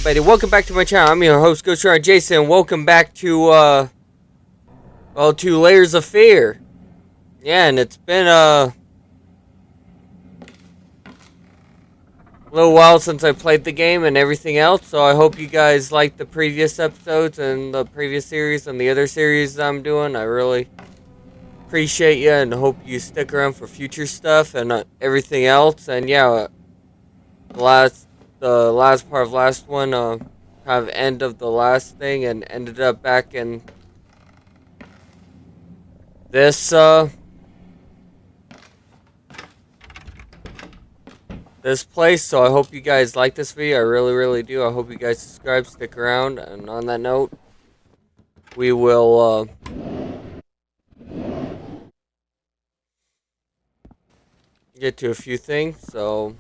everybody? Welcome back to my channel. I'm your host, Ghost Runner Jason. Welcome back to, to Layers of Fear. Yeah, and it's been, a little while since I played the game and everything else, so I hope you guys liked the previous episodes and the previous series and the other series I'm doing. I really appreciate you and hope you stick around for future stuff and everything else. And yeah, the last part of last one, kind of end of the last thing, and ended up back in this this place. So I hope you guys like this video. I really do. I hope you guys subscribe, stick around, and on that note, we will get to a few things. So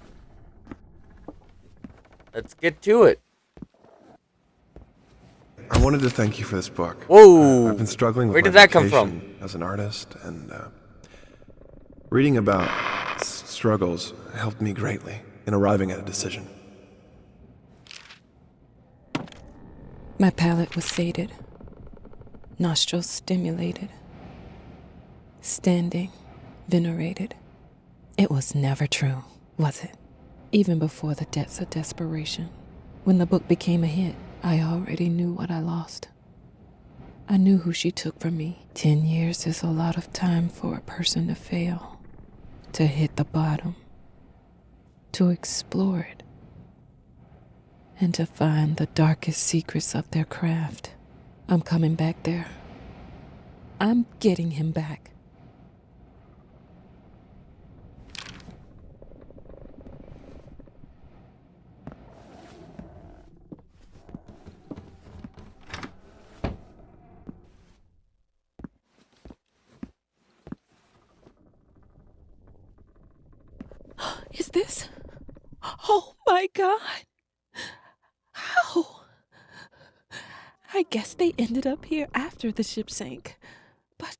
let's get to it. I wanted to thank you for this book. Whoa! I've been struggling with Where my did that come vocation from? as an artist, and reading about struggles helped me greatly in arriving at a decision. My palate was sated, nostrils stimulated, standing, venerated. It was never true, was it? Even before the depths of desperation. When the book became a hit, I already knew what I lost. I knew who she took from me. 10 years is a lot of time for a person to fail, to hit the bottom, to explore it, and to find the darkest secrets of their craft. I'm coming back there. I'm getting him back. Is this? Oh my God. How? I guess they ended up here after the ship sank. But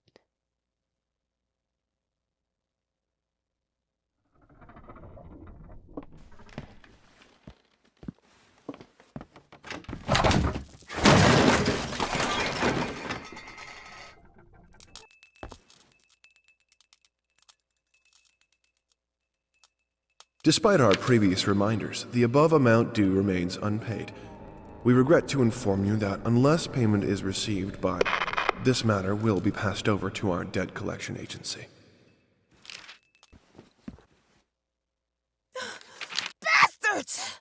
Despite our previous reminders, the above amount due remains unpaid. We regret to inform you that unless payment is received by this matter will be passed over to our debt collection agency. bastards!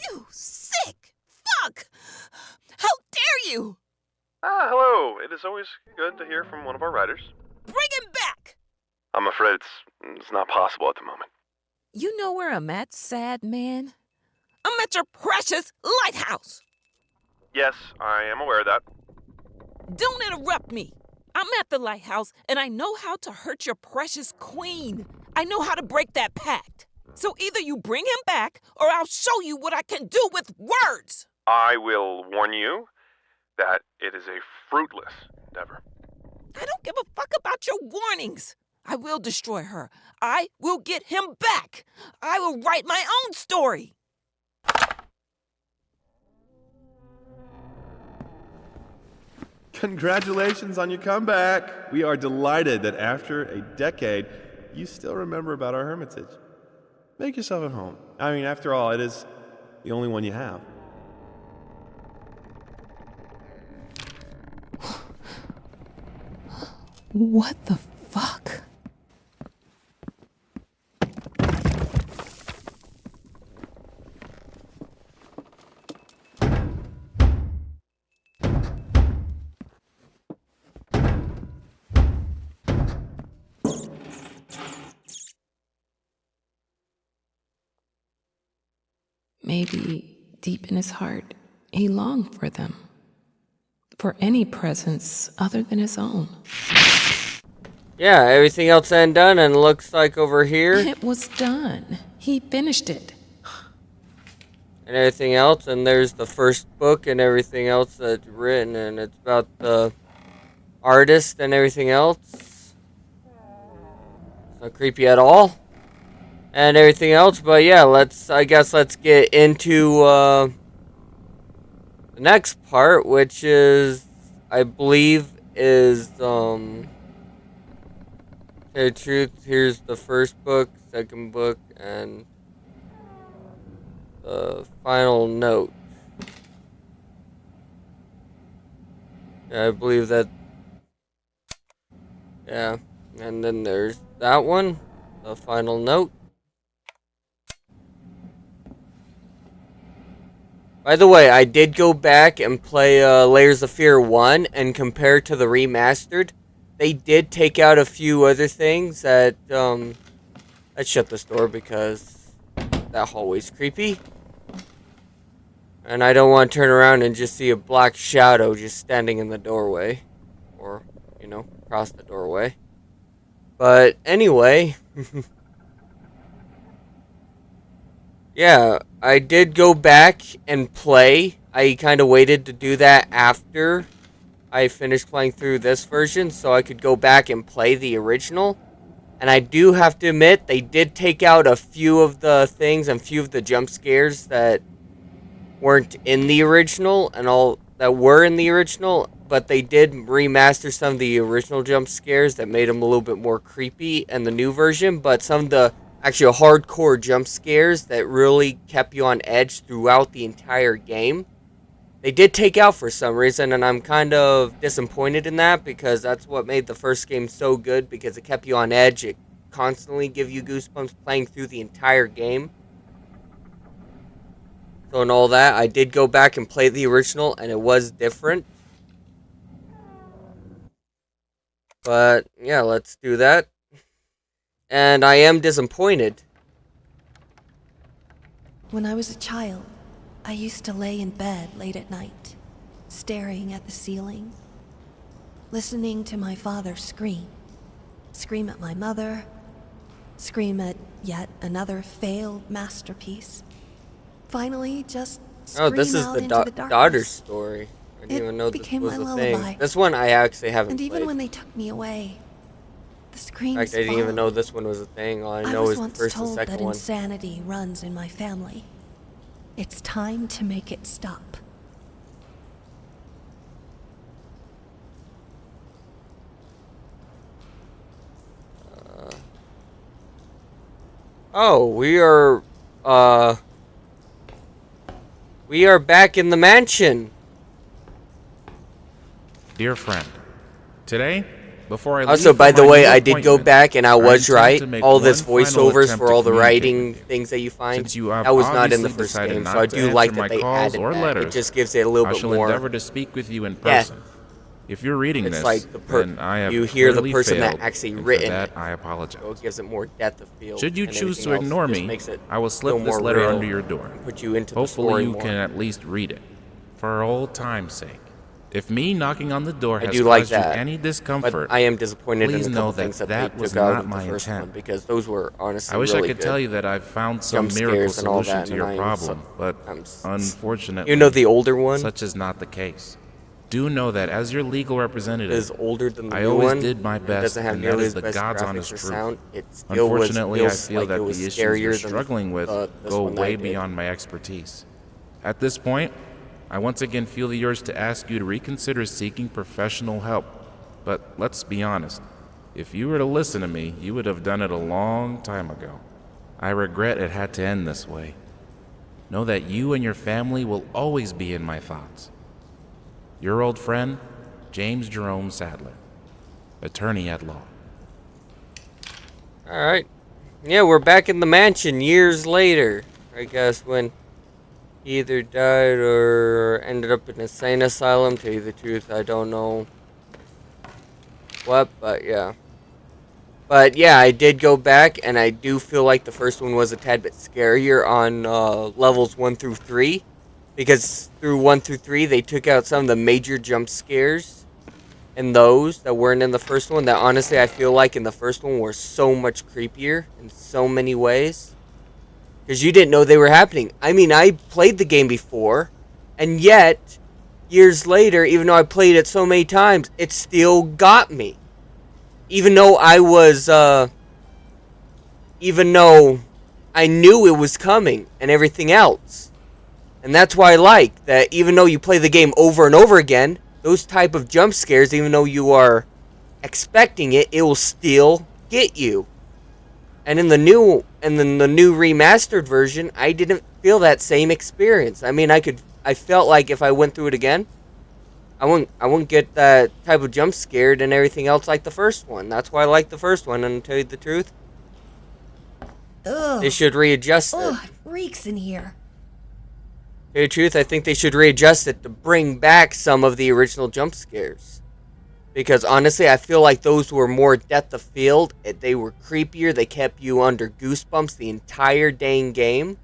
You sick fuck! How dare you! Hello. It is always good to hear from one of our writers. Bring him back! I'm afraid it's not possible at the moment. You know where I'm at, sad man? I'm at your precious lighthouse! Yes, I am aware of that. Don't interrupt me! I'm at the lighthouse, and I know how to hurt your precious queen. I know how to break that pact. So either you bring him back, or I'll show you what I can do with words! I will warn you that it is a fruitless endeavor. I don't give a fuck about your warnings. I will destroy her. I will get him back. I will write my own story. Congratulations on your comeback. We are delighted that after a decade, you still remember about our hermitage. Make yourself at home. I mean, after all, it is the only one you have. What the fuck? Maybe deep in his heart, he longed for them. For any presence other than his own. Yeah, everything else then done, and looks like over here. It was done. He finished it. and everything else, and there's the first book and everything else that's written, and it's about the artist and everything else. It's not creepy at all, and everything else. But yeah, I guess let's get into the next part, which is, I believe, is tell you the truth. Here's the first book, second book, and the final note. Yeah, I believe that. Yeah, and then there's that one, the final note. By the way, I did go back and play Layers of Fear 1, and compared to the remastered, they did take out a few other things that, let's shut this door because that hallway's creepy. And I don't want to turn around and just see a black shadow just standing in the doorway. Or, across the doorway. But anyway, yeah, I did go back and play. I kind of waited to do that after I finished playing through this version so I could go back and play the original. And I do have to admit, they did take out a few of the things and few of the jump scares that weren't in the original and all that were in the original, but they did remaster some of the original jump scares that made them a little bit more creepy in the new version. But some of the actual hardcore jump scares that really kept you on edge throughout the entire game, they did take out for some reason, and I'm kind of disappointed in that because that's what made the first game so good, because it kept you on edge. It constantly gave you goosebumps playing through the entire game. So and all that, I did go back and play the original, and it was different. But yeah, let's do that. And I am disappointed. When I was a child, I used to lay in bed late at night, staring at the ceiling, listening to my father scream. Scream at my mother, scream at yet another failed masterpiece. Finally, just scream This is out the into the darkness. daughter's story. I didn't It even know this became was my a thing. lullaby. This one I actually haven't And even played. when they took me away, the screams In fact, I didn't even know followed. this one was a thing. All I I know was is the once first and told second that one. insanity runs in my family. It's time to make it stop. Oh, we are back in the mansion. Dear friend, today, before I leave Also, for by the my way, new I did go appointment, back and I was intend right. to make All this one final voiceovers attempt for to all the communicate writing with you. things that you find, Since you have that was not in the obviously first decided game. not So I to do answer like my that they calls added or that. letters, It just gives it a little I bit shall more. endeavor to speak with you in Yeah. person. If you're reading It's this, like then I have you hear the clearly person failed, that actually and written for that it. I apologize. So it gives it more depth of field. Should you and choose everything to else. ignore Just me, makes it I will feel slip this more letter real under your door. and put you into the Hopefully story you more. can at least read it. For old time's sake. If me knocking on the door I has do like caused you that, any discomfort, but I am disappointed in please a know couple that things that that they was took out not of the my first intent. one, because those were honestly I wish really I could good. tell you that I've found some Jump miracle scares and all solution that, to and your I am problem, but unfortunately, you know the older one such is not the case. Do know that as your legal representative, is older than the I new always one. did my And best, doesn't have and that nearly is as the best God's graphics honest or truth. sound. It still Unfortunately, I feels feel like that it was the issues you're scarier than struggling with this go one that I way did. beyond my expertise. At this point, I once again feel the urge to ask you to reconsider seeking professional help. But let's be honest, if you were to listen to me, you would have done it a long time ago. I regret it had to end this way. Know that you and your family will always be in my thoughts. Your old friend, James Jerome Sadler, attorney at law. Alright. Yeah, we're back in the mansion years later. I guess when he either died or ended up in an insane asylum. To tell you the truth, I don't know what, but yeah. But yeah, I did go back, and I do feel like the first one was a tad bit scarier on levels 1 through 3. Because through 1 through 3, they took out some of the major jump scares. And those that weren't in the first one, that honestly I feel like in the first one were so much creepier in so many ways. because you didn't know they were happening. I mean, I played the game before, and yet, years later, even though I played it so many times, it still got me. Even though even though I knew it was coming and everything else. And that's why I like that even though you play the game over and over again, those type of jump scares, even though you are expecting it, it will still get you. And in the new remastered version, I didn't feel that same experience. I mean, I felt like if I went through it again, I wouldn't get that type of jump scared and everything else like the first one. That's why I like the first one, and to tell you the truth, Ugh. they should readjust it. Ugh, it reeks in here. To tell you the truth, I think they should readjust it to bring back some of the original jump scares. Because honestly, I feel like those were more depth of field. They were creepier. They kept you under goosebumps the entire dang game.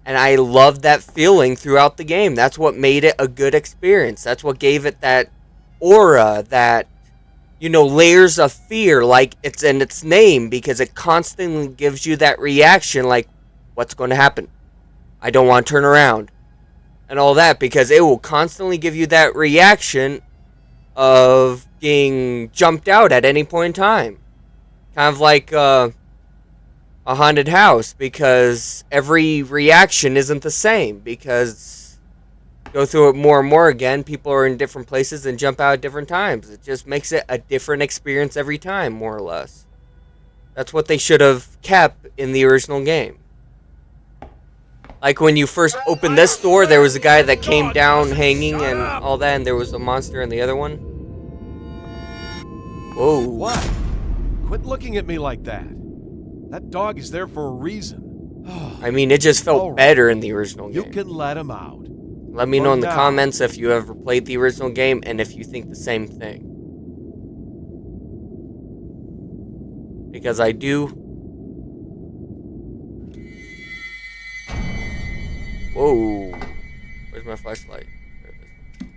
And I loved that feeling throughout the game. That's what made it a good experience. That's what gave it that aura, that, layers of fear, like it's in its name, because it constantly gives you that reaction, like, what's going to happen? I don't want to turn around. And all that, because it will constantly give you that reaction of being jumped out at any point in time. Kind of like a haunted house, because every reaction isn't the same, because go through it more and more again, people are in different places and jump out at different times. It just makes it a different experience every time, more or less. That's what they should have kept in the original game. Like when you first opened this door, there was a guy that came down hanging and all that, and there was a monster in the other one. Whoa. What? Quit looking at me like that. That dog is there for a reason. I mean, it just felt better in the original game. You can let him out. Let me know in the comments if you ever played the original game and if you think the same thing. Because I do. Whoa. Where's my flashlight? There it is.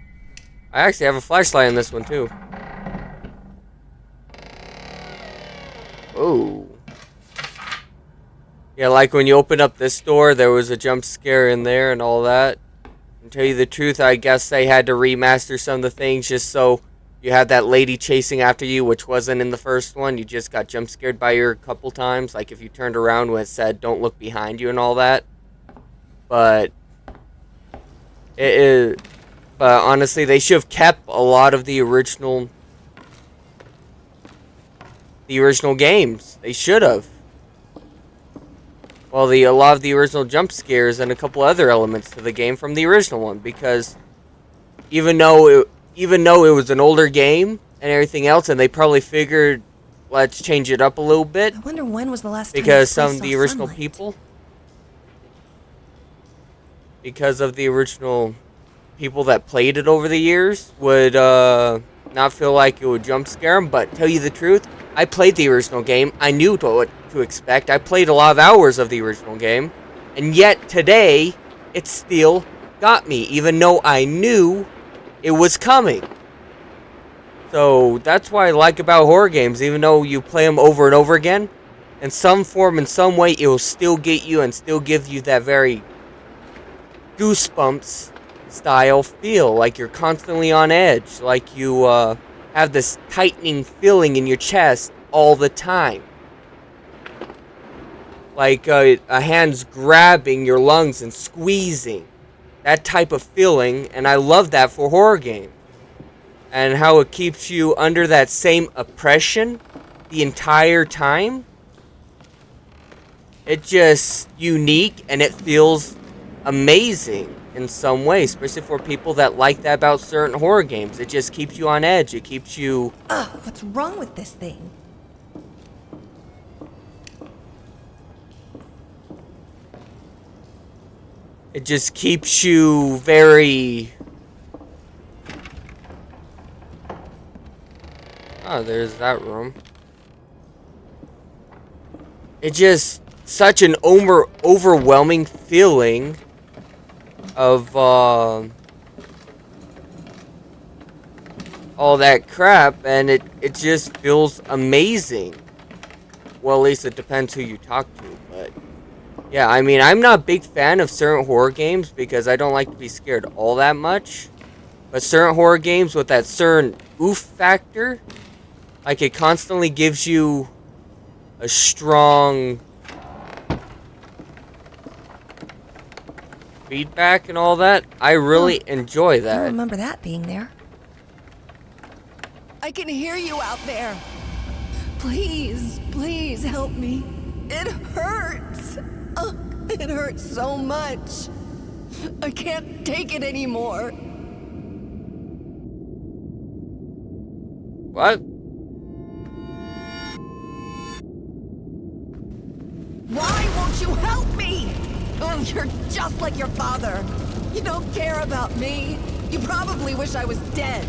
I actually have a flashlight in this one too. Oh. Yeah, like when you open up this door, there was a jump scare in there and all that. And to tell you the truth, I guess they had to remaster some of the things just so you had that lady chasing after you, which wasn't in the first one. You just got jump scared by her a couple times. Like if you turned around when it said, don't look behind you and all that. But honestly, they should have kept a lot of the original games. They should have. Well, a lot of the original jump scares and a couple other elements to the game from the original one, because even though it was an older game and everything else, and they probably figured, let's change it up a little bit. I wonder when was the last time Because this some place of the saw original sunlight? people, because of the original people that played it over the years would not feel like it would jump scare them. But tell you the truth, I played the original game. I knew what to expect. I played a lot of hours of the original game, and yet today it still got me, even though I knew it was coming. So that's what I like about horror games. Even though you play them over and over again, in some form, in some way, it will still get you and still give you that very goosebumps style feel, like you're constantly on edge, like you have this tightening feeling in your chest all the time, like a hand's grabbing your lungs and squeezing, that type of feeling. And I love that for horror games, and how it keeps you under that same oppression the entire time. It's just unique, and it feels amazing in some way, especially for people that like that about certain horror games. It just keeps you on edge. It keeps you... Ugh, what's wrong with this thing? It just keeps you very... Oh, there's that room. It's just such an overwhelming feeling of all that crap, and it just feels amazing. Well, at least it depends who you talk to, but Yeah, I mean, I'm not a big fan of certain horror games because I don't like to be scared all that much. But certain horror games with that certain oof factor, like it constantly gives you a strong feedback and all that. I really enjoy I that. remember that being there. I can hear you out there. Please, please help me. It hurts. It hurts so much. I can't take it anymore. What? Why won't you help me? Oh, you're just like your father. You don't care about me. You probably wish I was dead.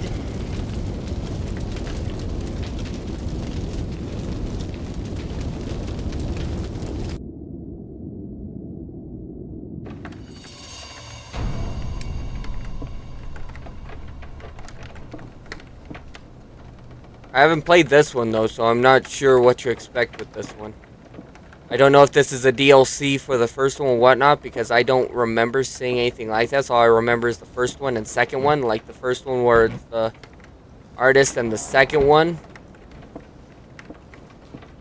I haven't played this one though, so I'm not sure what to expect with this one. I don't know if this is a DLC for the first one or whatnot, because I don't remember seeing anything like that. So all I remember is the first one and second one. Like the first one where it's the artist, and the second one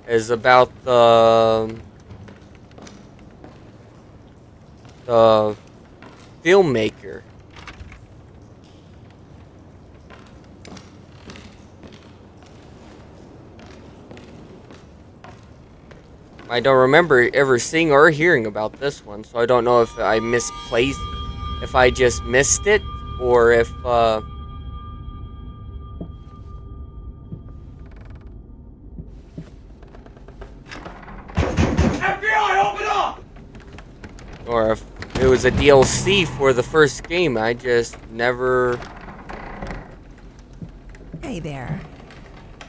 is about the filmmaker. I don't remember ever seeing or hearing about this one, so I don't know if I misplaced, if I just missed it, or if, FBI, open up! or if it was a DLC for the first game. I just never Hey there.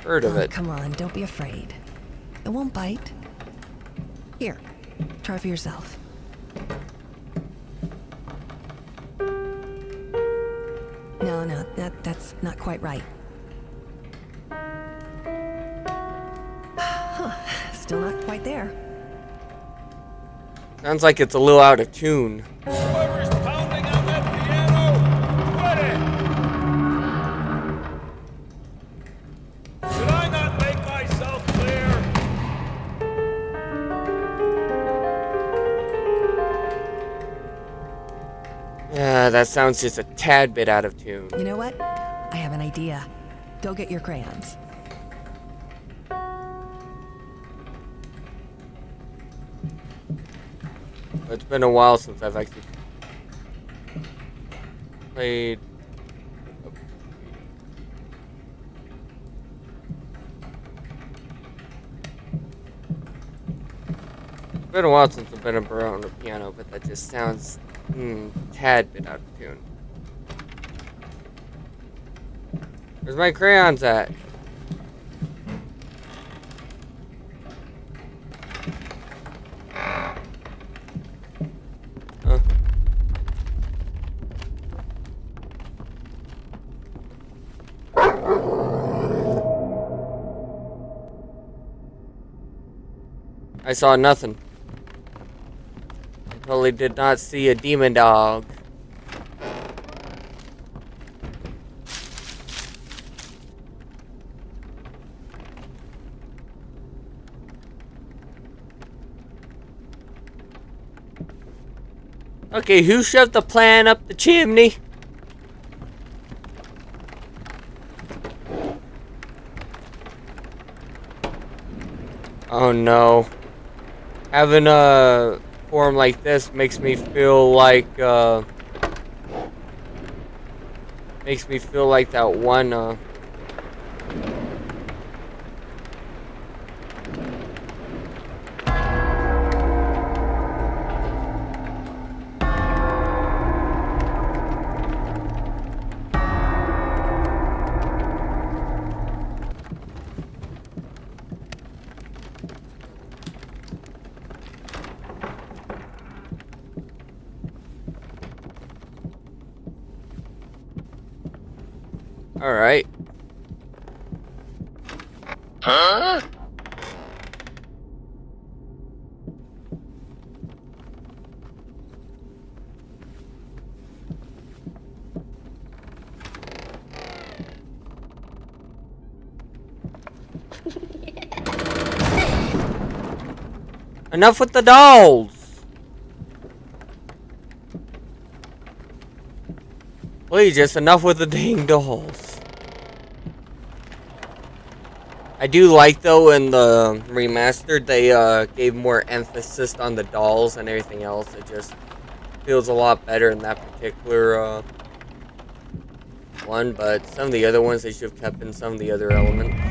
heard of it. Come on, don't be afraid. It won't bite. Here, try for yourself. No, that's not quite right. Still not quite there. Sounds like it's a little out of tune. Whoever's pounding on that piano, quit it! Did I not make myself clear? Yeah, that sounds just a tad bit out of tune. You know what? I have an idea. Go get your crayons. It's been a while since I've actually played. It's been a while since I've been around a piano, but that just sounds tad bit out of tune. Where's my crayons at? Huh. I saw nothing. I totally did not see a demon dog. Okay, who shoved the plan up the chimney? Oh no. Having a forum like this makes me feel like that one Alright. Huh? Enough with the dolls! Please, just enough with the dang dolls. I do like, though, in the remastered, they gave more emphasis on the dolls and everything else. It just feels a lot better in that particular one, but some of the other ones they should have kept in some of the other elements.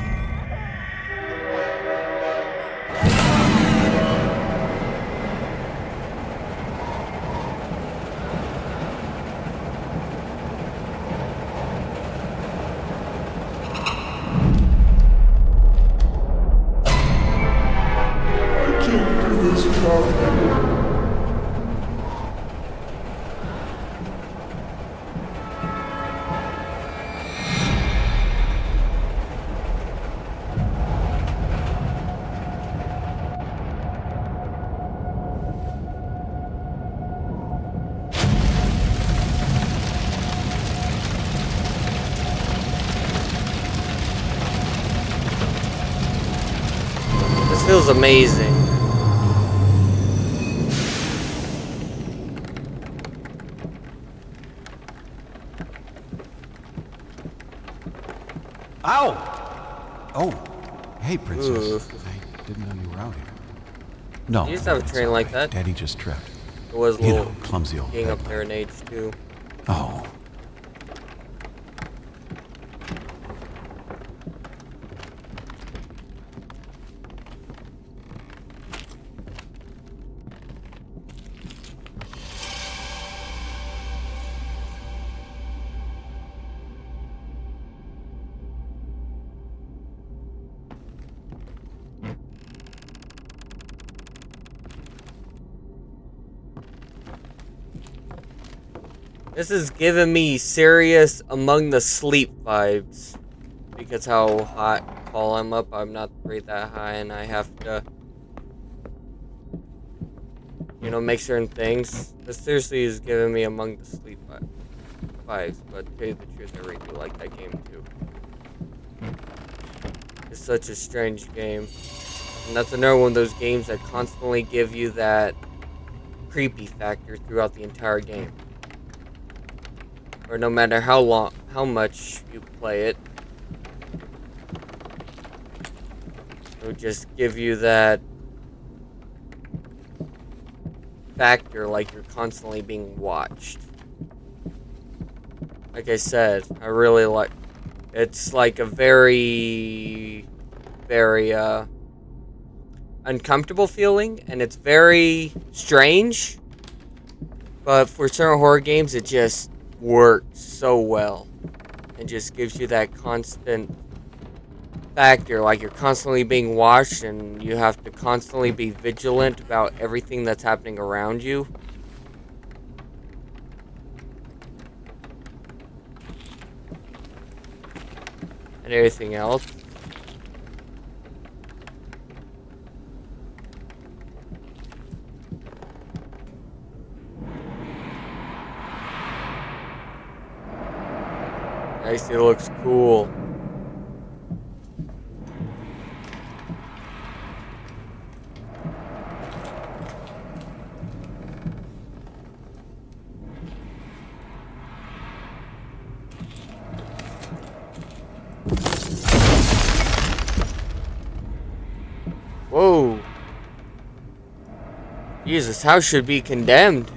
This feels amazing. Ow! Oh, hey, Princess. Ooh. I didn't know you were out here. No. You used to have a it's train all like right. that? Daddy just tripped. It was a You little know, clumsy old getting up peddler. there in age, too. Oh. This is giving me serious Among the Sleep vibes. Because how tall I'm up, I'm not really that high, and I have to, you know, make certain things. This seriously is giving me Among the Sleep vibes, but to tell you the truth, I really do like that game too. It's such a strange game. And that's another one of those games that constantly give you that creepy factor throughout the entire game. Or no matter how much you play it, it'll just give you that factor like you're constantly being watched. Like I said, I really like, it's like a very, very, uncomfortable feeling, and it's very strange, but for certain horror games, it just works so well. It just gives you that constant factor, like you're constantly being watched, and you have to constantly be vigilant about everything that's happening around you. And everything else. Nice, it looks cool. Whoa. Jesus, house should be condemned.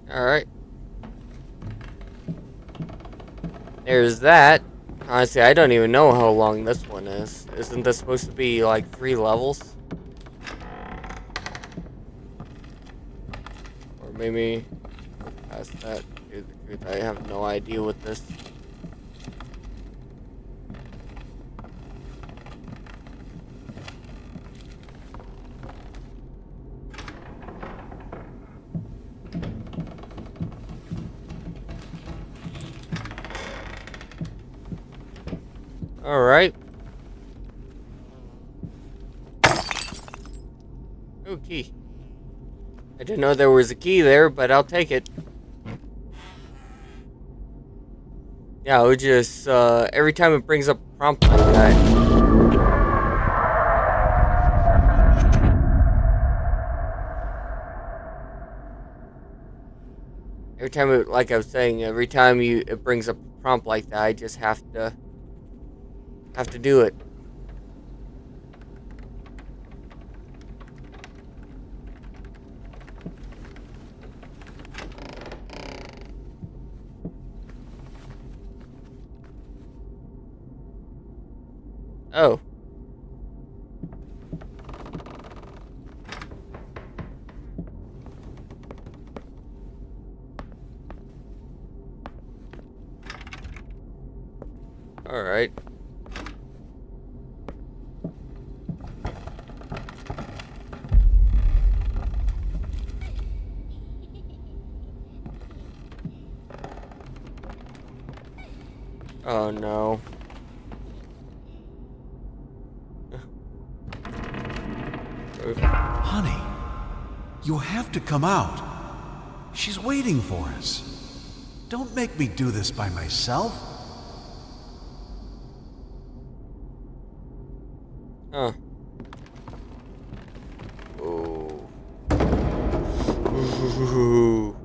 Alright. There's that. Honestly, I don't even know how long this one is. Isn't this supposed to be like 3 levels? Or maybe past that. Dude, I have no idea what this Alright. Oh, key. I didn't know there was a key there, but I'll take it. Yeah, it would just, every time it brings up a prompt like that. Every time it, like I was saying, every time it brings up a prompt like that, I just have to do it. Oh. Alright. Oh no. Honey, you have to come out. She's waiting for us. Don't make me do this by myself. Huh. Oh. Ooh.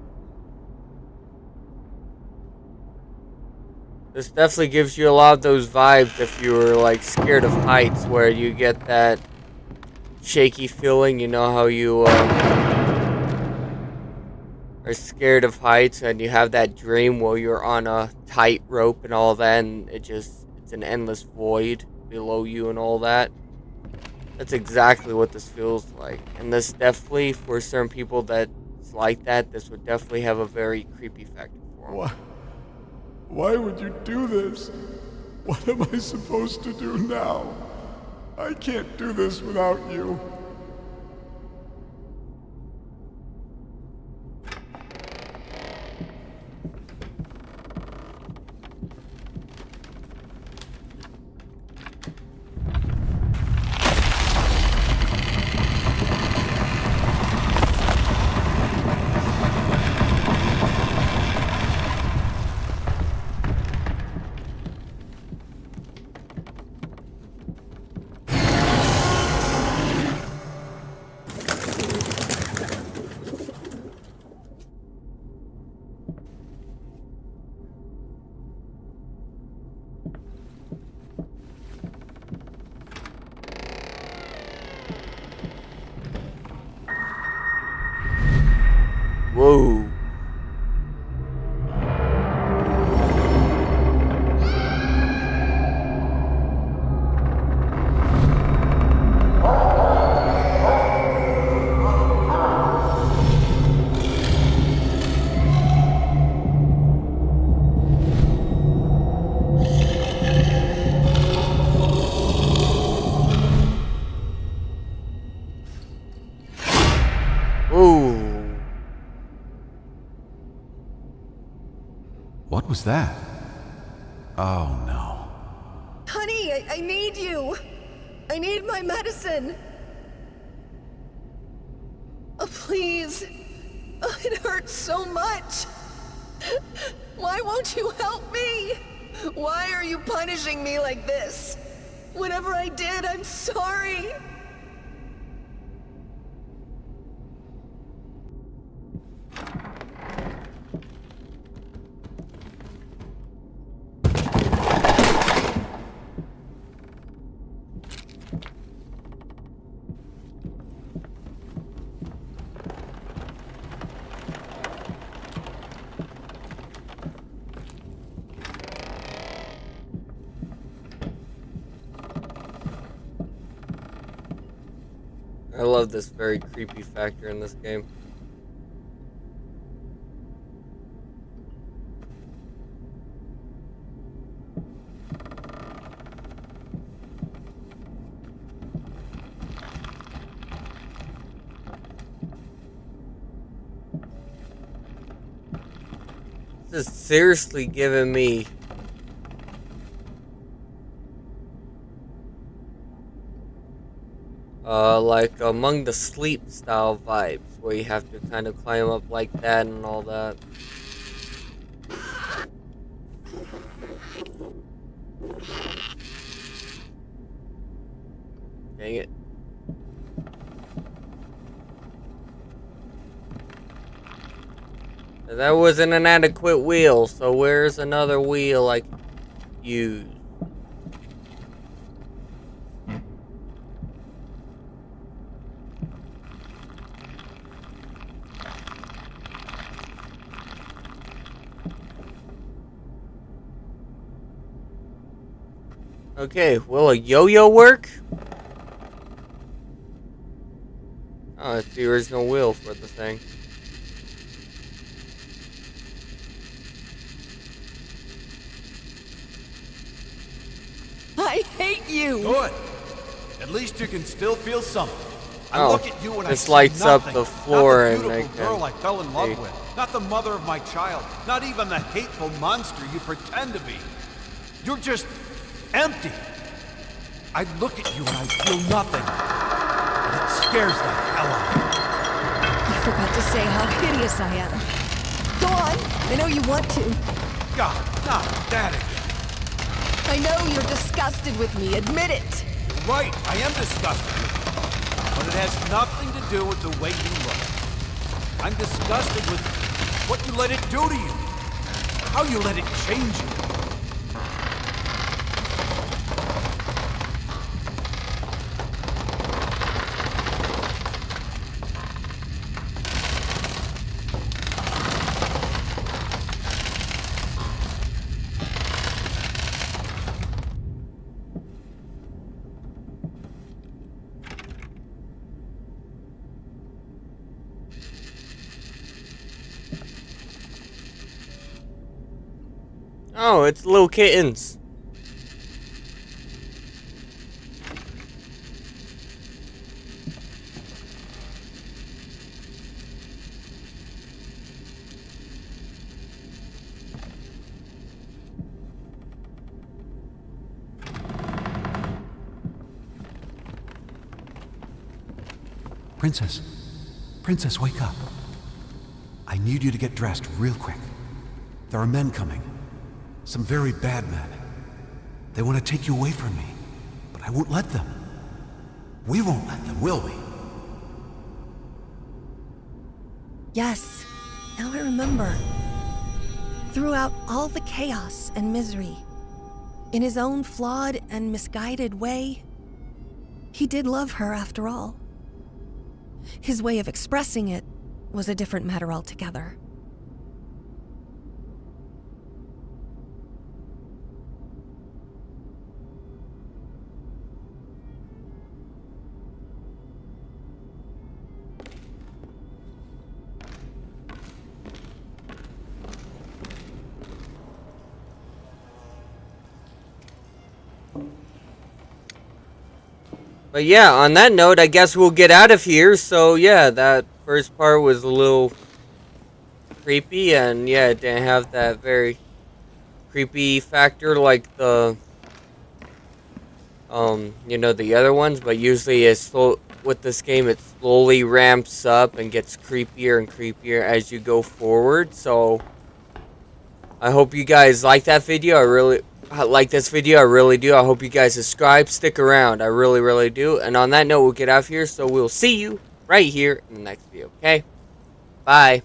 This definitely gives you a lot of those vibes if you were like scared of heights, where you get that shaky feeling. You know how you are scared of heights and you have that dream where you're on a tight rope and all that, and it's an endless void below you and all that. That's exactly what this feels like. And this definitely, for certain people that's like that, this would definitely have a very creepy factor for them. Why would you do this? What am I supposed to do now? I can't do this without you. Whoa. Ooh. What was that? Oh no. Honey, I need you. I need my medicine. Oh, please. Oh, it hurts so much. Why won't you help me? Why are you punishing me like this? Whatever I did, I'm sorry. I love this very creepy factor in this game. This is seriously giving me like Among the Sleep style vibes, where you have to kind of climb up like that and all that. Dang it. That wasn't an adequate wheel, so where's another wheel I can use? Okay, will a yo-yo work? Oh, it's the original wheel for the thing. I hate you! Good. At least you can still feel something. I Oh, look at you and I this see lights up nothing. the floor Not and the I beautiful girl can I fell in love see. with. Not the mother of my child. Not even the hateful monster you pretend to be. You're just empty. I look at you and I feel nothing. And it scares the hell out of me. You forgot to say how hideous I am. Go on, I know you want to. God, not that again. I know you're disgusted with me, admit it. You're right, I am disgusted with you. But it has nothing to do with the way you look. I'm disgusted with what you let it do to you. How you let it change you. Oh, it's little kittens. Princess. Princess, wake up. I need you to get dressed real quick. There are men coming. Some very bad men. They want to take you away from me, but I won't let them. We won't let them, will we? Yes, now I remember. Throughout all the chaos and misery, in his own flawed and misguided way, he did love her after all. His way of expressing it was a different matter altogether. But yeah, on that note, I guess we'll get out of here. So yeah, that first part was a little creepy, and yeah, it didn't have that very creepy factor like the the other ones. But usually it's with this game, it slowly ramps up and gets creepier and creepier as you go forward. So I hope you guys like that video. I really like this video. I really do. I hope you guys subscribe, stick around. I really, really do. And on that note, we'll get out of here. So we'll see you right here in the next video. Okay? Bye.